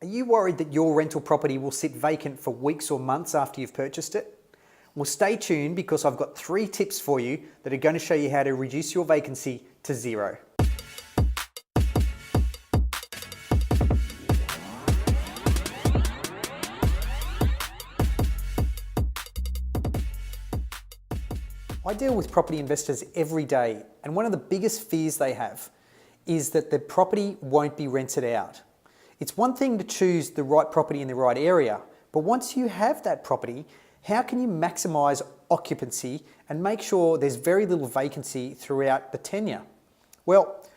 Are you worried that your rental property will sit vacant for weeks or months after you've purchased it? Well, stay tuned because I've got 3 tips for you that are going to show you how to reduce your vacancy to 0. I deal with property investors every day, and one of the biggest fears they have is that the property won't be rented out. It's one thing to choose the right property in the right area, but once you have that property, how can you maximize occupancy and make sure there's very little vacancy throughout the tenure? Well,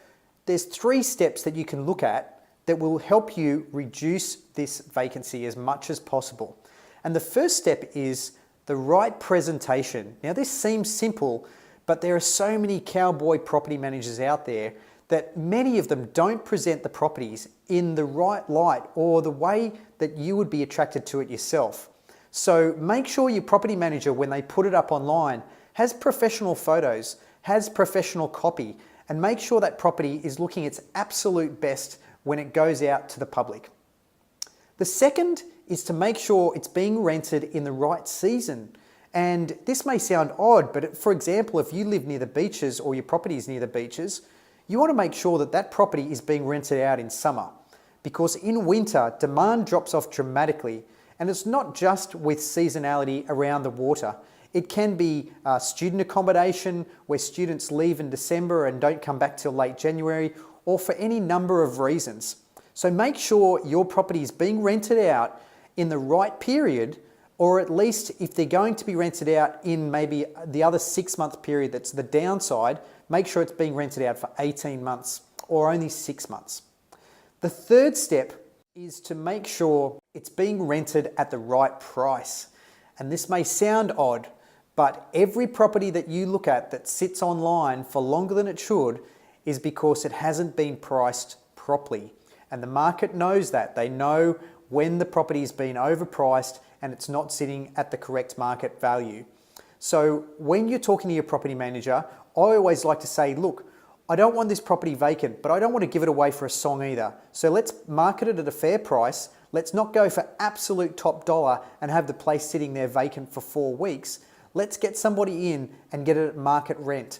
there's 3 steps that you can look at that will help you reduce this vacancy as much as possible. And the first step is the right presentation. Now, this seems simple, but there are so many cowboy property managers out there that many of them don't present the properties in the right light or the way that you would be attracted to it yourself. So make sure your property manager, when they put it up online, has professional photos, has professional copy, and make sure that property is looking its absolute best when it goes out to the public. The second is to make sure it's being rented in the right season. And this may sound odd, but for example, if you live near the beaches or your property is near the beaches, you want to make sure that that property is being rented out in summer, because in winter, demand drops off dramatically. And it's not just with seasonality around the water. It can be student accommodation where students leave in December and don't come back till late January, or for any number of reasons. So make sure your property is being rented out in the right period, or at least if they're going to be rented out in maybe the other 6-month period that's the downside, make sure it's being rented out for 18 months or only 6 months. The third step is to make sure it's being rented at the right price. And this may sound odd, but every property that you look at that sits online for longer than it should is because it hasn't been priced properly. And the market knows that. They know when the property has been overpriced and it's not sitting at the correct market value. So when you're talking to your property manager, I always like to say, look, I don't want this property vacant, but I don't want to give it away for a song either. So let's market it at a fair price. Let's not go for absolute top dollar and have the place sitting there vacant for 4 weeks. Let's get somebody in and get it at market rent.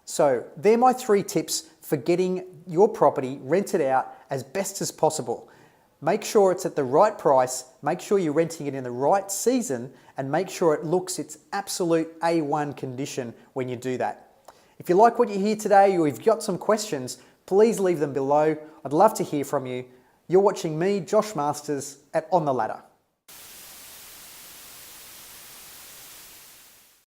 So they're my 3 tips for getting your property rented out as best as possible. Make sure it's at the right price, make sure you're renting it in the right season, and make sure it looks its absolute A1 condition when you do that. If you like what you hear today, or you've got some questions, please leave them below. I'd love to hear from you. You're watching me, Josh Masters, at On the Ladder.